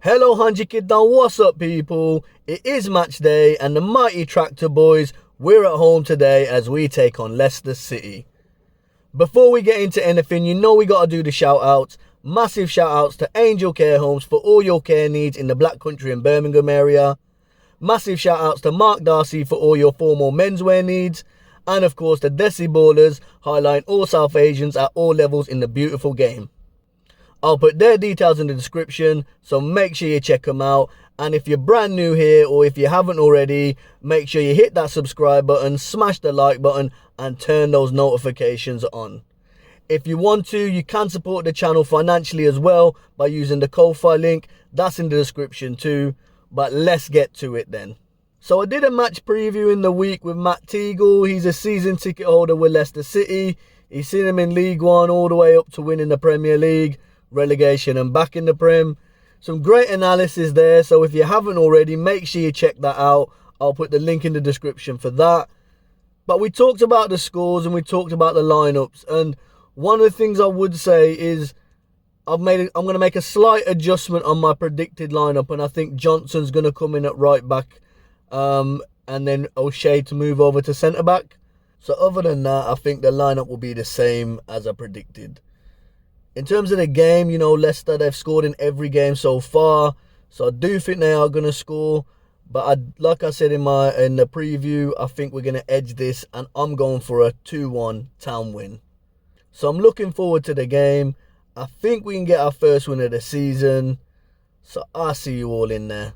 Hello, 100 Kid Down, what's up, people? It is match day, and the mighty Tractor Boys, we're at home today as we take on Leicester City. Before we get into anything, you know we got to do the shout-outs. Massive shout-outs to Angel Care Homes for all your care needs in the Black Country and Birmingham area. Massive shout-outs to Mark Darcy for all your formal menswear needs. And of course, the Desi Ballers, highlighting all South Asians at all levels in the beautiful game. I'll put their details in the description, so make sure you check them out. And if you're brand new here, or if you haven't already, make sure you hit that subscribe button, smash the like button, and turn those notifications on. If you want to, you can support the channel financially as well by using the Ko-Fi link. That's in the description too. But let's get to it then. So I did a match preview in the week with Matt Teagle. He's a season ticket holder with Leicester City. He's seen him in League One all the way up to winning the Premier League, relegation and back in the Prem. Some great analysis there, so if you haven't already, make sure you check that out. I'll put the link in the description for that. But we talked about the scores and we talked about the lineups, and one of the things I would say is I'm going to make a slight adjustment on my predicted lineup, and I think Johnson's going to come in at right back, and then O'Shea to move over to centre back. So other than that, I think the lineup will be the same as I predicted. In terms of the game, you know, Leicester, they've scored in every game so far. So I do think they are going to score. But like I said in the preview, I think we're going to edge this. And I'm going for a 2-1 Town win. So I'm looking forward to the game. I think we can get our first win of the season. So I'll see you all in there.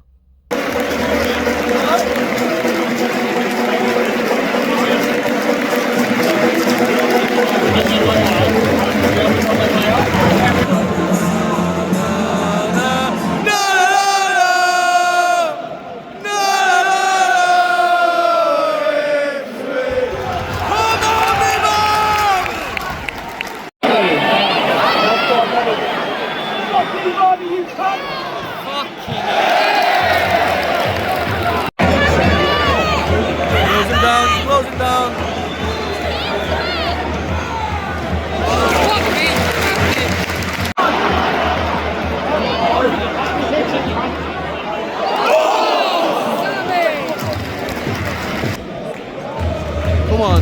Come on.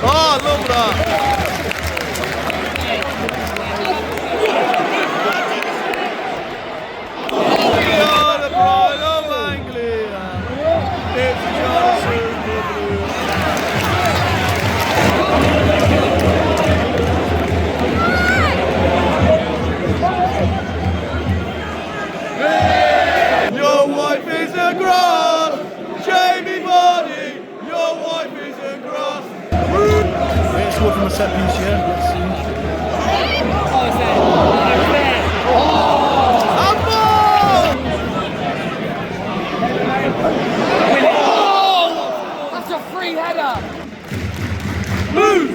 Oh, love that. Your wife is a grass, Jamie Vardy. Your wife is a grass. Yeah, scored from a set piece, yeah. Let's see. Oh, is there? Oh! That's a free header. Move!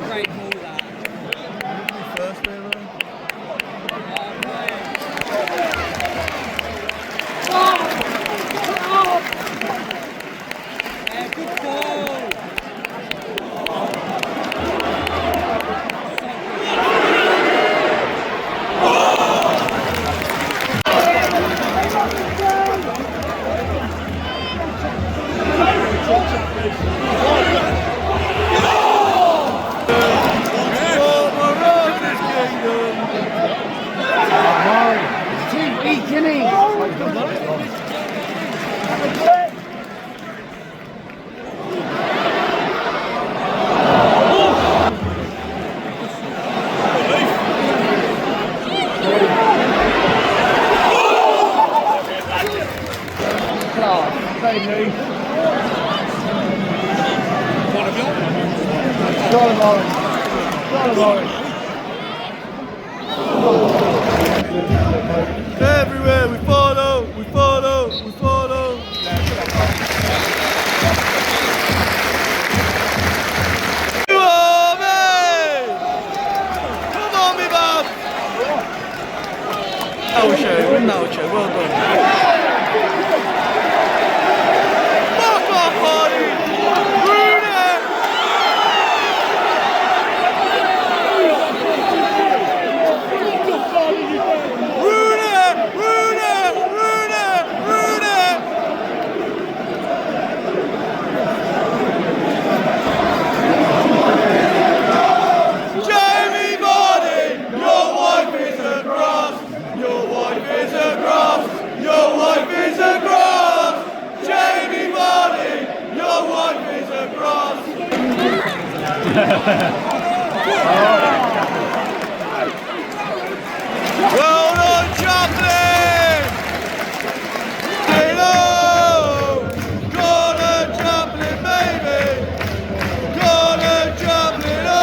Great ball, that. First there, Yeah, good ball. Everywhere we follow, we follow, we follow. Come on, mate! Come on, me bub! Ayew, well done. Fuck off, Hardy! Well done, Chaplin! Hello! Gordon Chaplin, baby! Gordon Chaplin, oh!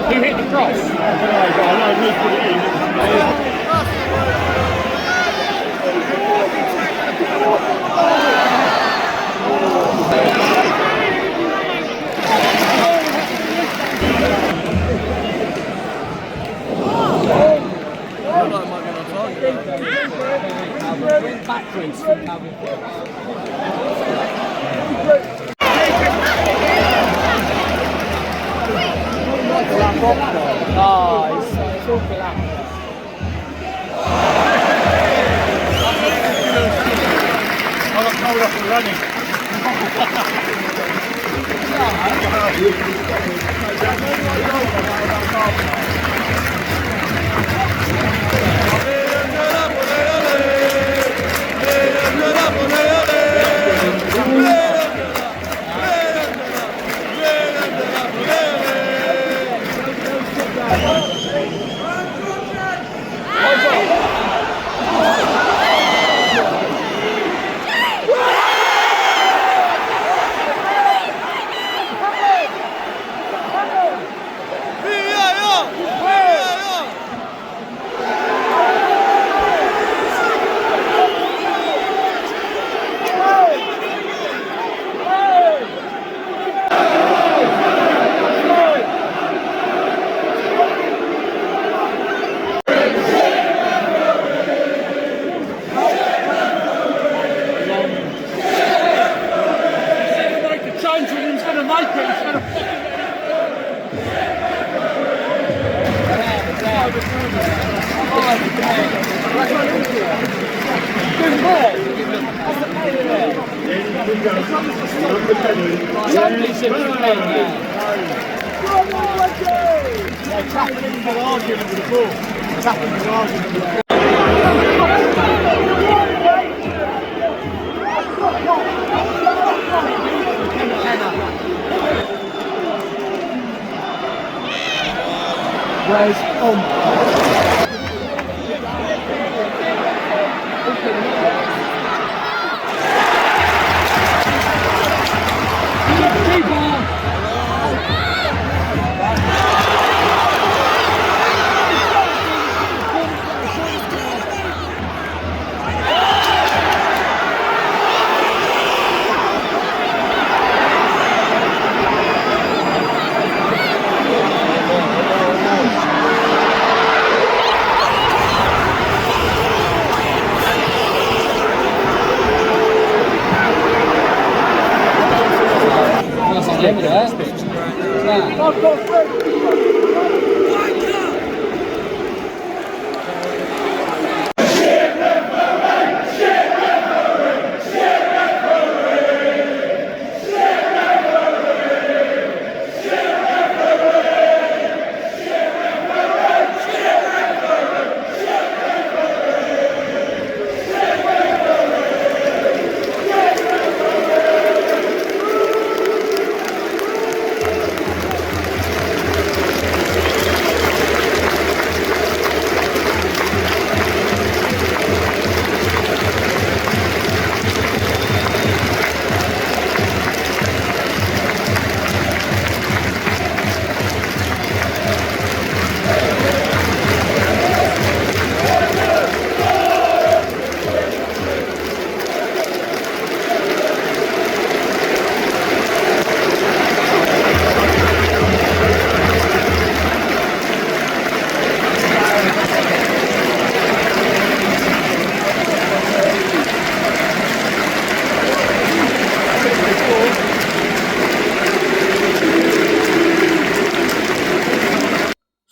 Who hit the cross? Backwards from Kervan Kitchen. Oh, it's all collapsed. I got told off for running. Championship is playing there. Chaplin was arguing with the ball. Chaplin was arguing with the ball. Where's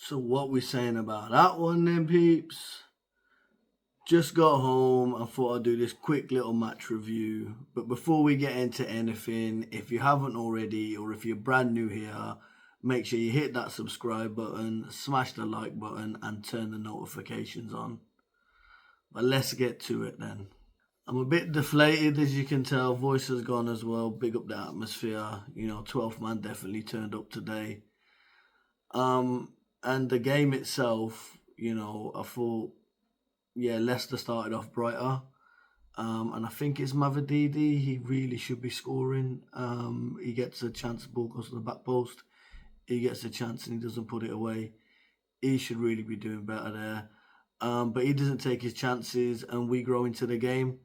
So what we saying about that one then, peeps? Just got home and thought I'd do this quick little match review. But before we get into anything, if you haven't already or if you're brand new here, make sure you hit that subscribe button, smash the like button and turn the notifications on. But let's get to it then. I'm a bit deflated, as you can tell. Voice has gone as well. Big up the atmosphere. 12th man definitely turned up today. And the game itself, I thought, Leicester started off brighter. And I think it's Mavididi. He really should be scoring. He gets a chance, the ball goes to the back post. He gets a chance and he doesn't put it away. He should really be doing better there. But he doesn't take his chances and we grow into the game.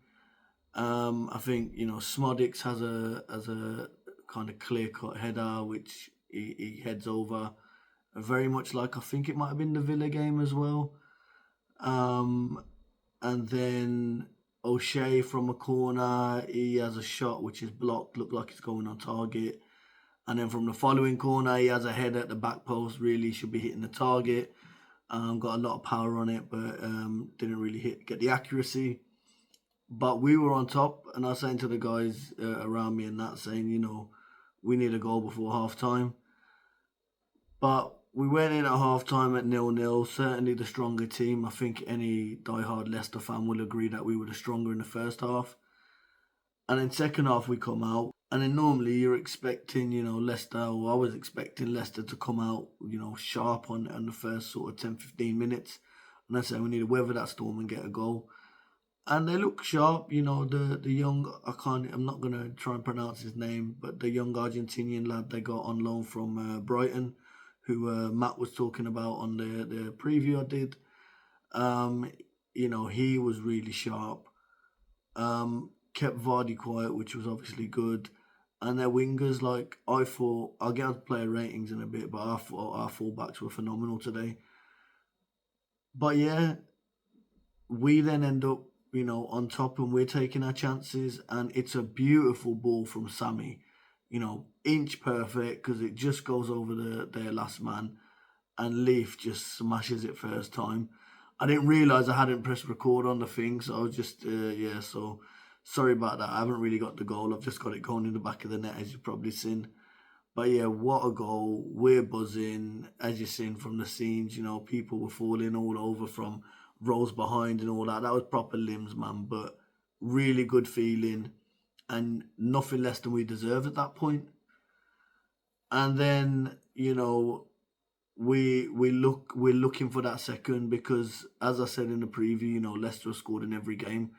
I think, Smodix has a kind of clear-cut header, which he heads over. Very much like, I think it might have been the Villa game as well. And then O'Shea from a corner, he has a shot which is blocked, looked like it's going on target. And then from the following corner, he has a header at the back post, really should be hitting the target. Got a lot of power on it, but didn't really get the accuracy. But we were on top, and I was saying to the guys around me and that, saying, we need a goal before half-time. But we went in at half-time at 0-0, certainly the stronger team. I think any diehard Leicester fan will agree that we were the stronger in the first half. And in second half, we come out. And then normally you're expecting, Leicester, or I was expecting Leicester to come out, sharp on the first sort of 10-15 minutes. And I said we need to weather that storm and get a goal. And they look sharp, the young, I'm not going to try and pronounce his name, but the young Argentinian lad they got on loan from Brighton, who Matt was talking about on the preview I did. He was really sharp. Kept Vardy quiet, which was obviously good. And their wingers, I thought, I'll get to player ratings in a bit, but I thought our fullbacks were phenomenal today. But yeah, we then end up, on top and we're taking our chances. And it's a beautiful ball from Sammy, inch perfect because it just goes over their last man. And Leaf just smashes it first time. I didn't realise I hadn't pressed record on the thing, so I was just, so sorry about that. I haven't really got the goal. I've just got it going in the back of the net, as you've probably seen. But yeah, what a goal. We're buzzing, as you've seen from the scenes. People were falling all over from rows behind and all that. That was proper limbs, man, but really good feeling and nothing less than we deserved at that point. And then, we're looking for that second because, as I said in the preview, Leicester scored in every game.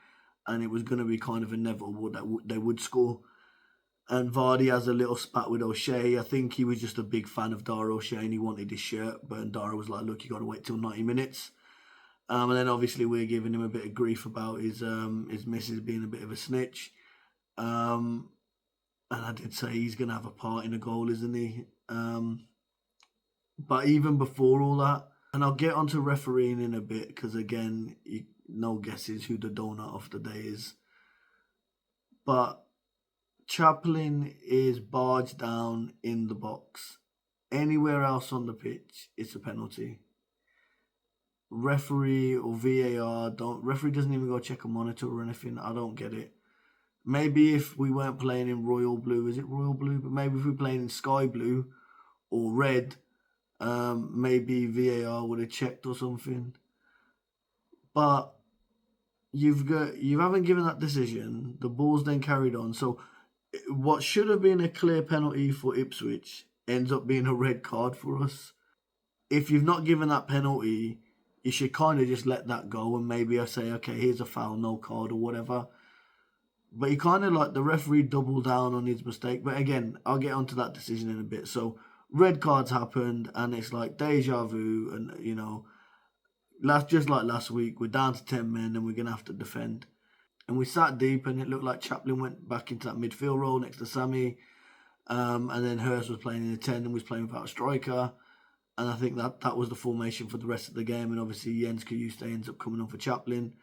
And it was going to be kind of inevitable that they would score. And Vardy has a little spat with O'Shea. I think he was just a big fan of Dara O'Shea and he wanted his shirt. But Dara was like, look, you got to wait till 90 minutes. And then obviously we're giving him a bit of grief about his missus being a bit of a snitch. And I did say he's going to have a part in the goal, isn't he? But even before all that, and I'll get onto refereeing in a bit because, again, no guesses who the donut of the day is. But Chaplin is barged down in the box. Anywhere else on the pitch, it's a penalty. Referee or VAR, referee doesn't even go check a monitor or anything. I don't get it. Maybe if we weren't playing in royal blue, is it royal blue? But maybe if we were playing in sky blue or red, maybe VAR would have checked or something. But you haven't given that decision. The ball's then carried on. So what should have been a clear penalty for Ipswich ends up being a red card for us. If you've not given that penalty, you should kind of just let that go and maybe I say, okay, here's a foul, no card or whatever. But he kind of the referee doubled down on his mistake. But again, I'll get onto that decision in a bit. So red cards happened and it's like deja vu and, just like last week, we're down to 10 men and we're going to have to defend. And we sat deep and it looked like Chaplin went back into that midfield role next to Sammy. And then Hurst was playing in the 10 and was playing without a striker. And I think that was the formation for the rest of the game. And obviously Jens Kayuste ends up coming on for Chaplin.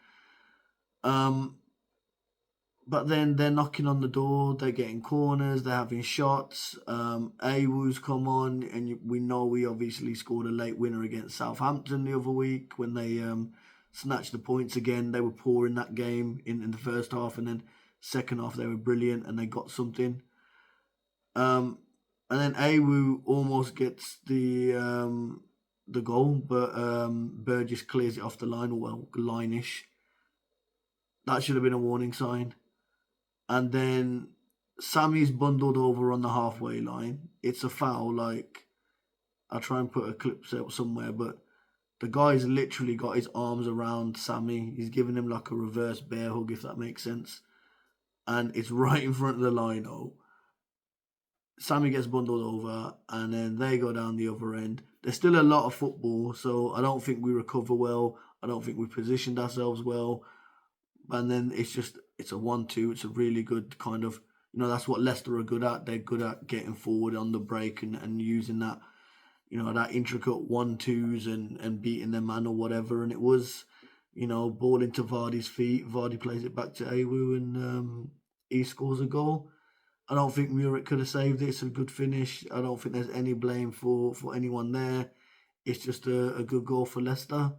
But then they're knocking on the door, they're getting corners, they're having shots. Ayew's come on, and we know we obviously scored a late winner against Southampton the other week when they snatched the points again. They were poor in that game in the first half, and then second half they were brilliant and they got something. And then Ayew almost gets the goal, but Burgess clears it off the line, well, line-ish. That should have been a warning sign. And then Sammy's bundled over on the halfway line. It's a foul. Like, I'll try and put a clip out somewhere, but the guy's literally got his arms around Sammy. He's giving him like a reverse bear hug, if that makes sense. And it's right in front of the line. Sammy gets bundled over, and then they go down the other end. There's still a lot of football, so I don't think we recover well. I don't think we positioned ourselves well. And then it's a 1-2. It's a really good kind of, that's what Leicester are good at. They're good at getting forward on the break and using that, that intricate 1-2s and beating their man or whatever. And it was, ball into Vardy's feet. Vardy plays it back to Ayew, and he scores a goal. I don't think Muric could have saved it. It's a good finish. I don't think there's any blame for anyone there. It's just a good goal for Leicester.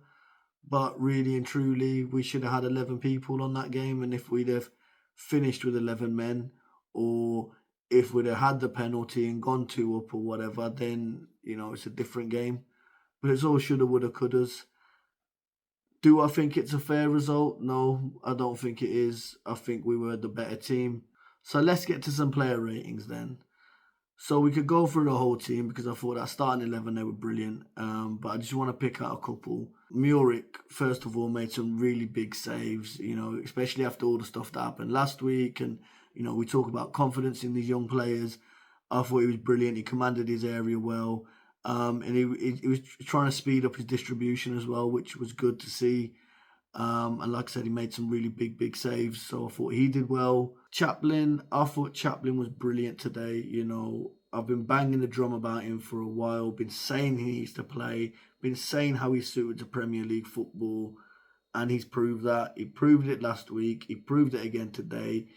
But really and truly, we should have had 11 people on that game. And if we'd have finished with 11 men, or if we'd have had the penalty and gone 2 up or whatever, then, it's a different game. But it's all shoulda, woulda, couldas. Do I think it's a fair result? No, I don't think it is. I think we were the better team. So let's get to some player ratings then. So we could go through the whole team because I thought that starting 11, they were brilliant. But I just want to pick out a couple. Muric, first of all, made some really big saves, especially after all the stuff that happened last week. And, we talk about confidence in these young players. I thought he was brilliant. He commanded his area well. And he was trying to speed up his distribution as well, which was good to see. And like I said, he made some really big saves. So I thought he did well. Chaplin, I thought Chaplin was brilliant today. I've been banging the drum about him for a while, been saying he needs to play, been saying how he's suited to Premier League football, and he's proved that. He proved it last week. He proved it again today.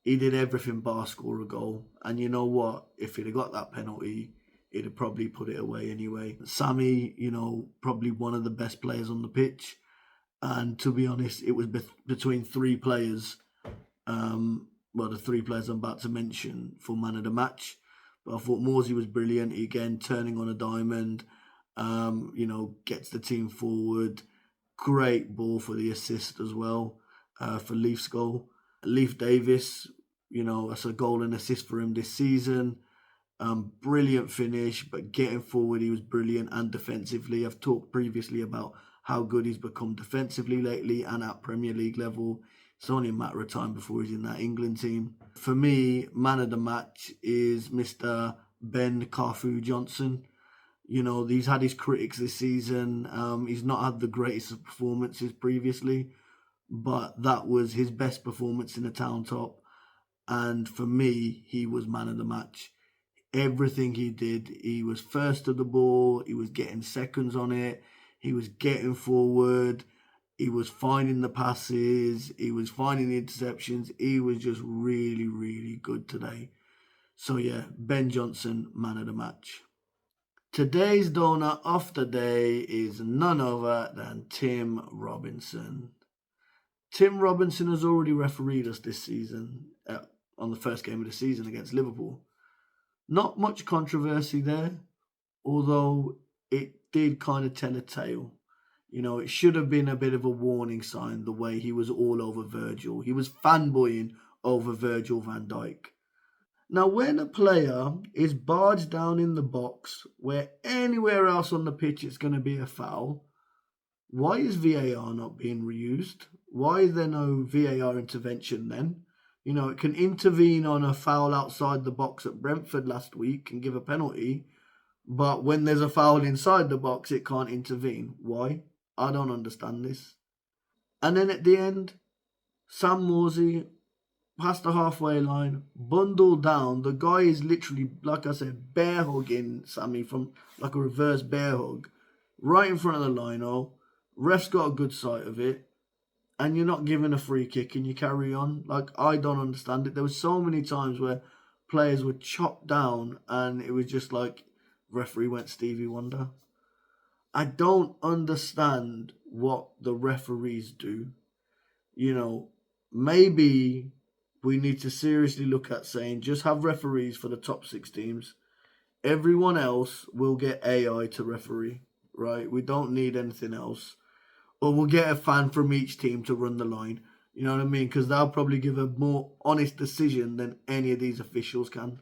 He did everything bar score a goal. And you know what? If he'd have got that penalty, he'd have probably put it away anyway. Sammy, probably one of the best players on the pitch. And to be honest, it was between 3 players. The 3 players I'm about to mention for man of the match. But I thought Morsey was brilliant. He, again, turning on a diamond. Gets the team forward. Great ball for the assist as well, for Leaf's goal. Leif Davis, that's a goal and assist for him this season. Brilliant finish, but getting forward, he was brilliant, and defensively. I've talked previously about how good he's become defensively lately and at Premier League level. It's only a matter of time before he's in that England team. For me, man of the match is Mr. Ben Carfu Johnson. He's had his critics this season. He's not had the greatest of performances previously, but that was his best performance in the Town Top. And for me, he was man of the match. Everything he did, he was first to the ball, he was getting seconds on it, he was getting forward, he was finding the passes, he was finding the interceptions. He was just really, really good today. So yeah, Ben Johnson, man of the match. Today's donor of the day is none other than Tim Robinson. Tim Robinson has already refereed us this season on the first game of the season against Liverpool. Not much controversy there, although it did kind of tell a tale. It should have been a bit of a warning sign the way he was all over Virgil. He was fanboying over Virgil van Dijk. Now, when a player is barged down in the box where anywhere else on the pitch it's going to be a foul, why is VAR not being reused? Why is there no VAR intervention then? It can intervene on a foul outside the box at Brentford last week and give a penalty, but when there's a foul inside the box, it can't intervene. Why? I don't understand this. And then at the end, Sam Morsey, past the halfway line, bundled down. The guy is literally, like I said, bear hugging Sammy from like a reverse bear hug, right in front of the lino. Ref's got a good sight of it. and you're not given a free kick and you carry on. Like, I don't understand it. There was so many times where players were chopped down and it was just like, referee went Stevie Wonder. I don't understand what the referees do. You know, maybe we need to seriously look at saying just have referees for the top 6 teams. Everyone else will get AI to referee, right? We don't need anything else. Or we'll get a fan from each team to run the line. You know what I mean? Because they'll probably give a more honest decision than any of these officials can.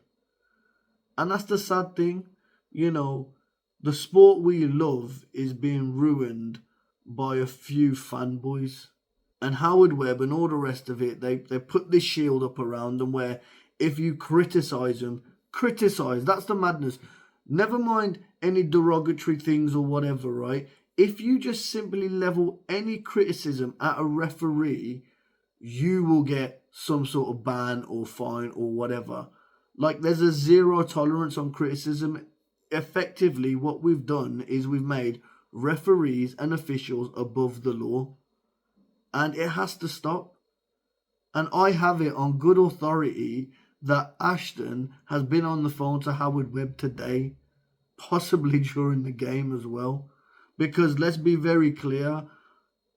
And that's the sad thing. You know, the sport we love is being ruined by a few fanboys. And Howard Webb and all the rest of it, they put this shield up around them where if you criticise them, criticise. That's the madness. Never mind any derogatory things or whatever, right? If you just simply level any criticism at a referee, you will get some sort of ban or fine or whatever. Like, there's a zero tolerance on criticism. Effectively, what we've done is we've made referees and officials above the law. And it has to stop. And I have it on good authority that Ashton has been on the phone to Howard Webb today, possibly during the game as well. Because let's be very clear,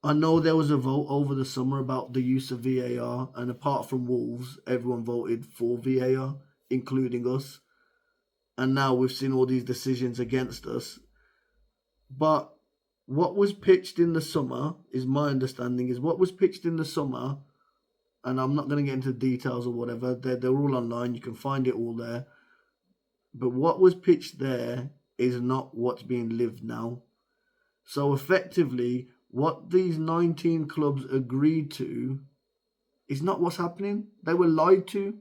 I know there was a vote over the summer about the use of VAR, and apart from Wolves, everyone voted for VAR, including us. And now we've seen all these decisions against us. But what was pitched in the summer, is my understanding, is what was pitched in the summer, and I'm not going to get into details or whatever, they're all online, you can find it all there. But what was pitched there is not what's being lived now. So effectively, what these 19 clubs agreed to is not what's happening. They were lied to.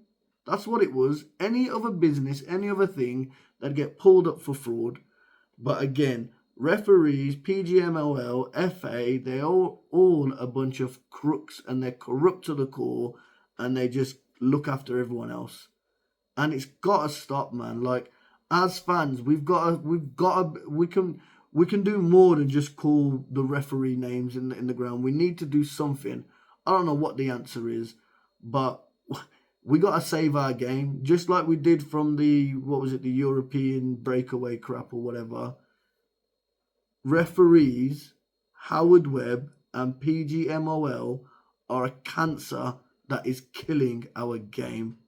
That's what it was. Any other business, any other thing, they'd get pulled up for fraud. But again, referees, PGMOL, FA, they're all a bunch of crooks, and they're corrupt to the core, and they just look after everyone else. And it's got to stop, man. Like, as fans, we can do more than just call the referee names in the ground. We need to do something. I don't know what the answer is, but we got to save our game, just like we did from the European breakaway crap or whatever. Referees, Howard Webb, and PGMOL are a cancer that is killing our game.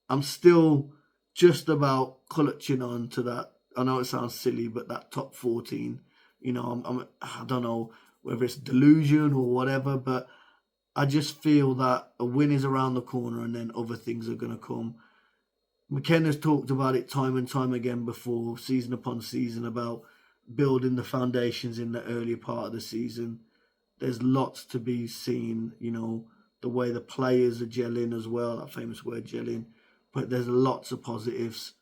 I'm still just about clutching on to that. I know it sounds silly, but that top 14, you know, I don't know whether it's delusion or whatever, but I just feel that a win is around the corner and then other things are going to come. McKenna's talked about it time and time again before, season upon season, about building the foundations in the earlier part of the season. There's lots to be seen, you know, the way the players are gelling as well, that famous word gelling, but there's lots of positives.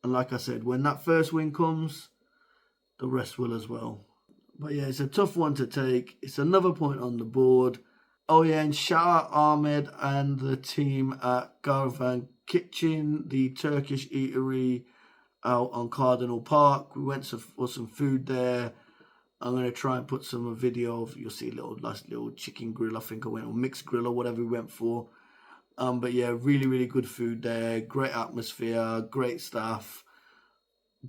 And like I said, when that first win comes, the rest will as well. But yeah, it's a tough one to take. It's another point on the board. Oh yeah, and shout out Ahmed and the team at Kervan Kitchen, the Turkish eatery out on Cardinal Park. We went for some food there. I'm going to try and put some video of, you'll see a nice little chicken grill, I think I went, or mixed grill or whatever we went for. But yeah, really, really good food there. Great atmosphere, great staff.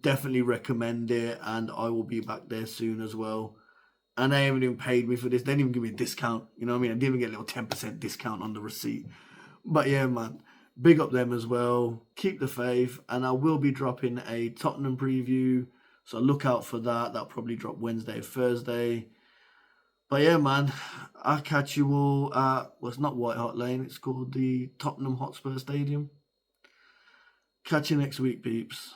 Definitely recommend it, and I will be back there soon as well. And they haven't even paid me for this. They didn't even give me a discount. You know what I mean? I didn't even get a little 10% discount on the receipt. But yeah, man, big up them as well. Keep the faith. And I will be dropping a Tottenham preview. So look out for that. That'll probably drop Wednesday or Thursday. But yeah, man, I'll catch you all at, well, it's not White Hart Lane. It's called the Tottenham Hotspur Stadium. Catch you next week, peeps.